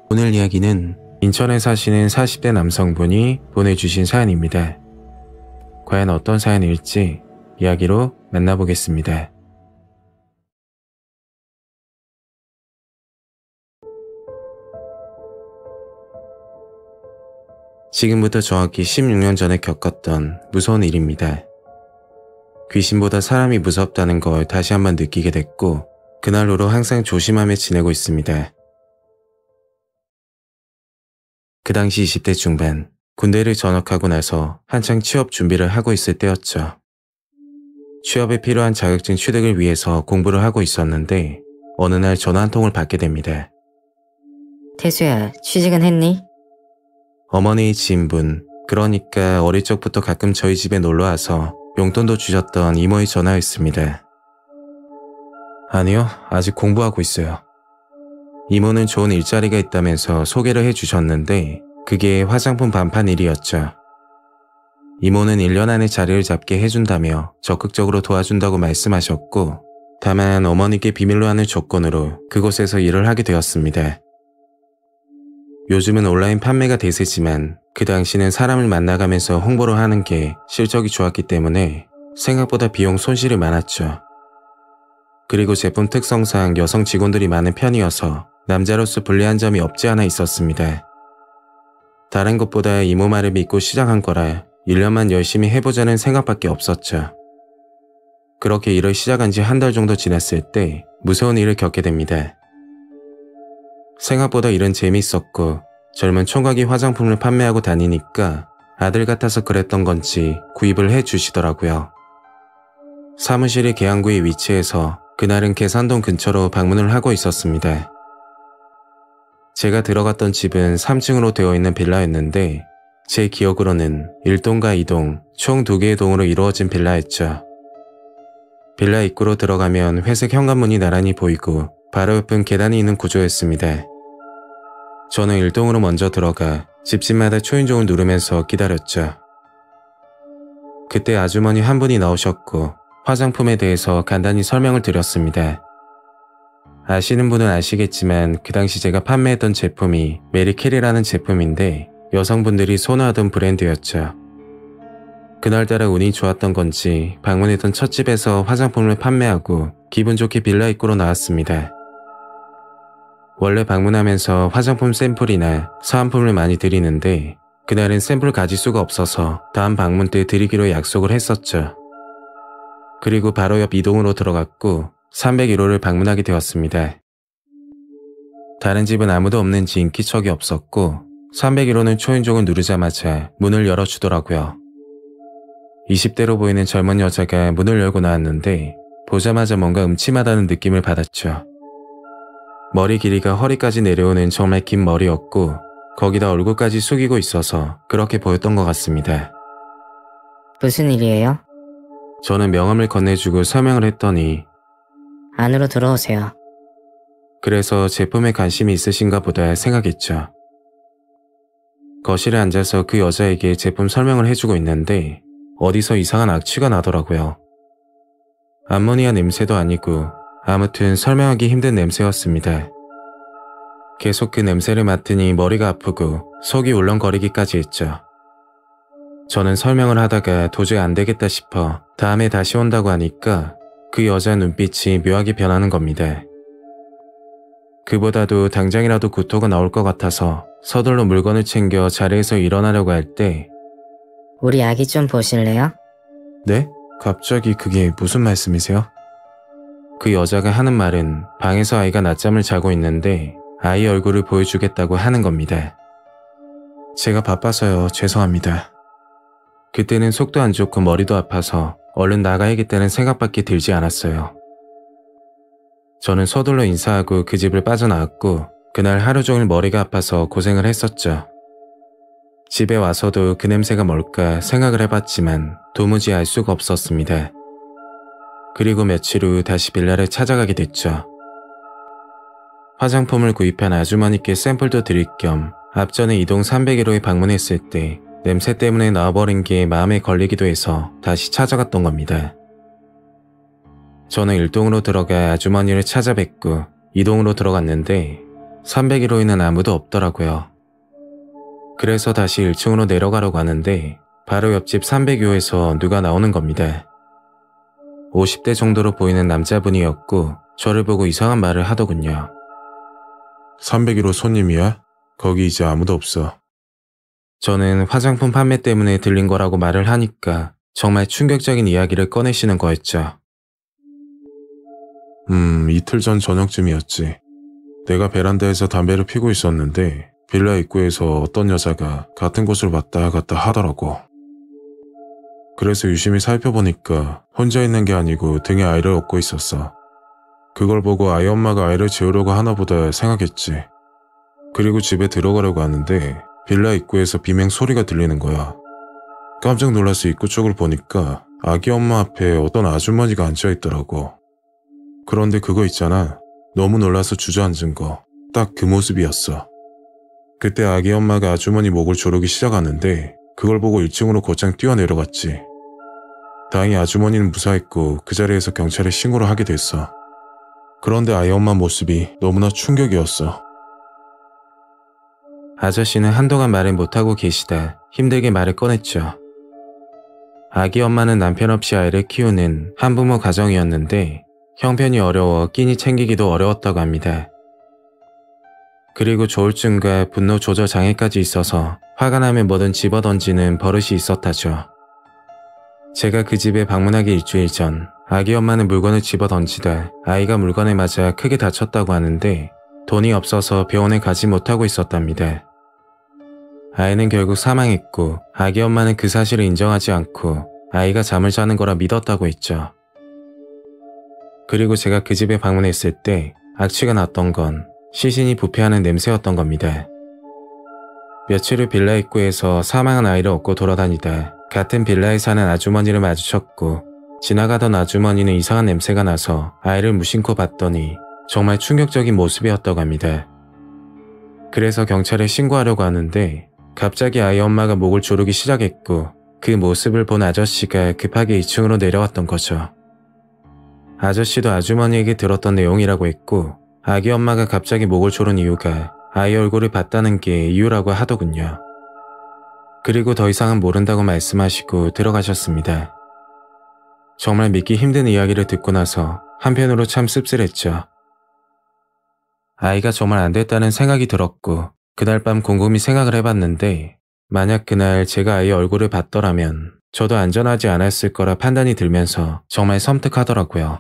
오늘 이야기는 인천에 사시는 40대 남성분이 보내주신 사연입니다. 과연 어떤 사연일지 이야기로 만나보겠습니다. 지금부터 정확히 16년 전에 겪었던 무서운 일입니다. 귀신보다 사람이 무섭다는 걸 다시 한번 느끼게 됐고 그날로로 항상 조심하며 지내고 있습니다. 그 당시 20대 중반, 군대를 전역하고 나서 한창 취업 준비를 하고 있을 때였죠. 취업에 필요한 자격증 취득을 위해서 공부를 하고 있었는데 어느 날 전화 한 통을 받게 됩니다. 태수야, 취직은 했니? 어머니의 지인분, 그러니까 어릴 적부터 가끔 저희 집에 놀러와서 용돈도 주셨던 이모의 전화였습니다. 아니요, 아직 공부하고 있어요. 이모는 좋은 일자리가 있다면서 소개를 해주셨는데 그게 화장품 반판 일이었죠. 이모는 1년 안에 자리를 잡게 해준다며 적극적으로 도와준다고 말씀하셨고 다만 어머니께 비밀로 하는 조건으로 그곳에서 일을 하게 되었습니다. 요즘은 온라인 판매가 대세지만 그 당시는 사람을 만나가면서 홍보를 하는 게 실적이 좋았기 때문에 생각보다 비용 손실이 많았죠. 그리고 제품 특성상 여성 직원들이 많은 편이어서 남자로서 불리한 점이 없지 않아 있었습니다. 다른 것보다 이모 말을 믿고 시작한 거라 1년만 열심히 해보자는 생각밖에 없었죠. 그렇게 일을 시작한 지 한 달 정도 지났을 때 무서운 일을 겪게 됩니다. 생각보다 일은 재미있었고 젊은 총각이 화장품을 판매하고 다니니까 아들 같아서 그랬던 건지 구입을 해주시더라고요. 사무실이 계양구에 위치해서 그날은 계산동 근처로 방문을 하고 있었습니다. 제가 들어갔던 집은 3층으로 되어 있는 빌라였는데 제 기억으로는 1동과 2동, 총 2개의 동으로 이루어진 빌라였죠. 빌라 입구로 들어가면 회색 현관문이 나란히 보이고 바로 옆은 계단이 있는 구조였습니다. 저는 1동으로 먼저 들어가 집집마다 초인종을 누르면서 기다렸죠. 그때 아주머니 한 분이 나오셨고 화장품에 대해서 간단히 설명을 드렸습니다. 아시는 분은 아시겠지만 그 당시 제가 판매했던 제품이 메리켈이라는 제품인데 여성분들이 선호하던 브랜드였죠. 그날따라 운이 좋았던 건지 방문했던 첫 집에서 화장품을 판매하고 기분 좋게 빌라 입구로 나왔습니다. 원래 방문하면서 화장품 샘플이나 사은품을 많이 드리는데 그날은 샘플 가지수가 없어서 다음 방문 때 드리기로 약속을 했었죠. 그리고 바로 옆 2동으로 들어갔고 301호를 방문하게 되었습니다. 다른 집은 아무도 없는지 인기척이 없었고 301호는 초인종을 누르자마자 문을 열어주더라고요. 20대로 보이는 젊은 여자가 문을 열고 나왔는데 보자마자 뭔가 음침하다는 느낌을 받았죠. 머리 길이가 허리까지 내려오는 정말 긴 머리였고 거기다 얼굴까지 숙이고 있어서 그렇게 보였던 것 같습니다. 무슨 일이에요? 저는 명함을 건네주고 설명을 했더니 안으로 들어오세요. 그래서 제품에 관심이 있으신가 보다 생각했죠. 거실에 앉아서 그 여자에게 제품 설명을 해주고 있는데 어디서 이상한 악취가 나더라고요. 암모니아 냄새도 아니고 아무튼 설명하기 힘든 냄새였습니다. 계속 그 냄새를 맡으니 머리가 아프고 속이 울렁거리기까지 했죠. 저는 설명을 하다가 도저히 안 되겠다 싶어 다음에 다시 온다고 하니까 그 여자 눈빛이 묘하게 변하는 겁니다. 그보다도 당장이라도 구토가 나올 것 같아서 서둘러 물건을 챙겨 자리에서 일어나려고 할 때 우리 아기 좀 보실래요? 네? 갑자기 그게 무슨 말씀이세요? 그 여자가 하는 말은 방에서 아이가 낮잠을 자고 있는데 아이 얼굴을 보여주겠다고 하는 겁니다. 제가 바빠서요. 죄송합니다. 그때는 속도 안 좋고 머리도 아파서 얼른 나가야겠다는 생각밖에 들지 않았어요. 저는 서둘러 인사하고 그 집을 빠져나왔고 그날 하루 종일 머리가 아파서 고생을 했었죠. 집에 와서도 그 냄새가 뭘까 생각을 해봤지만 도무지 알 수가 없었습니다. 그리고 며칠 후 다시 빌라를 찾아가게 됐죠. 화장품을 구입한 아주머니께 샘플도 드릴 겸 앞전에 2동 301호에 방문했을 때 냄새 때문에 나와버린 게 마음에 걸리기도 해서 다시 찾아갔던 겁니다. 저는 1동으로 들어가 아주머니를 찾아뵙고 2동으로 들어갔는데 301호에는 아무도 없더라고요. 그래서 다시 1층으로 내려가려고 하는데 바로 옆집 302호에서 누가 나오는 겁니다. 50대 정도로 보이는 남자분이었고 저를 보고 이상한 말을 하더군요. 301호 손님이야? 거기 이제 아무도 없어. 저는 화장품 판매 때문에 들린 거라고 말을 하니까 정말 충격적인 이야기를 꺼내시는 거였죠. 이틀 전 저녁쯤이었지. 내가 베란다에서 담배를 피고 있었는데 빌라 입구에서 어떤 여자가 같은 곳을 왔다 갔다 하더라고. 그래서 유심히 살펴보니까 혼자 있는 게 아니고 등에 아이를 업고 있었어. 그걸 보고 아이 엄마가 아이를 재우려고 하나 보다 생각했지. 그리고 집에 들어가려고 하는데 빌라 입구에서 비명 소리가 들리는 거야. 깜짝 놀라서 입구 쪽을 보니까 아기 엄마 앞에 어떤 아주머니가 앉아있더라고. 그런데 그거 있잖아. 너무 놀라서 주저앉은 거. 딱 그 모습이었어. 그때 아기 엄마가 아주머니 목을 조르기 시작하는데 그걸 보고 1층으로 곧장 뛰어내려갔지. 다행히 아주머니는 무사했고 그 자리에서 경찰에 신고를 하게 됐어. 그런데 아이 엄마 모습이 너무나 충격이었어. 아저씨는 한동안 말을 못하고 계시다 힘들게 말을 꺼냈죠. 아기 엄마는 남편 없이 아이를 키우는 한부모 가정이었는데 형편이 어려워 끼니 챙기기도 어려웠다고 합니다. 그리고 조울증과 분노 조절 장애까지 있어서 화가 나면 뭐든 집어던지는 버릇이 있었다죠. 제가 그 집에 방문하기 일주일 전 아기 엄마는 물건을 집어던지다 아이가 물건에 맞아 크게 다쳤다고 하는데 돈이 없어서 병원에 가지 못하고 있었답니다. 아이는 결국 사망했고 아기 엄마는 그 사실을 인정하지 않고 아이가 잠을 자는 거라 믿었다고 했죠. 그리고 제가 그 집에 방문했을 때 악취가 났던 건 시신이 부패하는 냄새였던 겁니다. 며칠 후 빌라 입구에서 사망한 아이를 업고 돌아다니다 같은 빌라에 사는 아주머니를 마주쳤고 지나가던 아주머니는 이상한 냄새가 나서 아이를 무심코 봤더니 정말 충격적인 모습이었다고 합니다. 그래서 경찰에 신고하려고 하는데 갑자기 아이 엄마가 목을 조르기 시작했고 그 모습을 본 아저씨가 급하게 2층으로 내려왔던 거죠. 아저씨도 아주머니에게 들었던 내용이라고 했고 아기 엄마가 갑자기 목을 조른 이유가 아이 얼굴을 봤다는 게 이유라고 하더군요. 그리고 더 이상은 모른다고 말씀하시고 들어가셨습니다. 정말 믿기 힘든 이야기를 듣고 나서 한편으로 참 씁쓸했죠. 아이가 정말 안 됐다는 생각이 들었고 그날 밤 곰곰이 생각을 해봤는데 만약 그날 제가 아이 얼굴을 봤더라면 저도 안전하지 않았을 거라 판단이 들면서 정말 섬뜩하더라고요.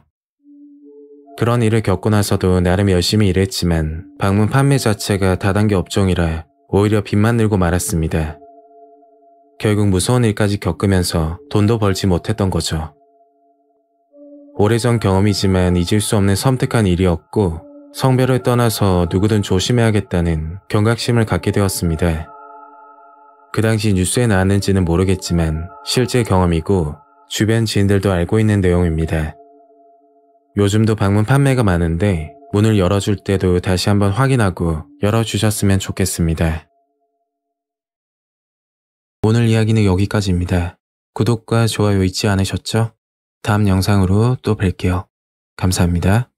그런 일을 겪고 나서도 나름 열심히 일했지만 방문 판매 자체가 다단계 업종이라 오히려 빚만 늘고 말았습니다. 결국 무서운 일까지 겪으면서 돈도 벌지 못했던 거죠. 오래전 경험이지만 잊을 수 없는 섬뜩한 일이었고 성별을 떠나서 누구든 조심해야겠다는 경각심을 갖게 되었습니다. 그 당시 뉴스에 나왔는지는 모르겠지만 실제 경험이고 주변 지인들도 알고 있는 내용입니다. 요즘도 방문 판매가 많은데 문을 열어줄 때도 다시 한번 확인하고 열어주셨으면 좋겠습니다. 오늘 이야기는 여기까지입니다. 구독과 좋아요 잊지 않으셨죠? 다음 영상으로 또 뵐게요. 감사합니다.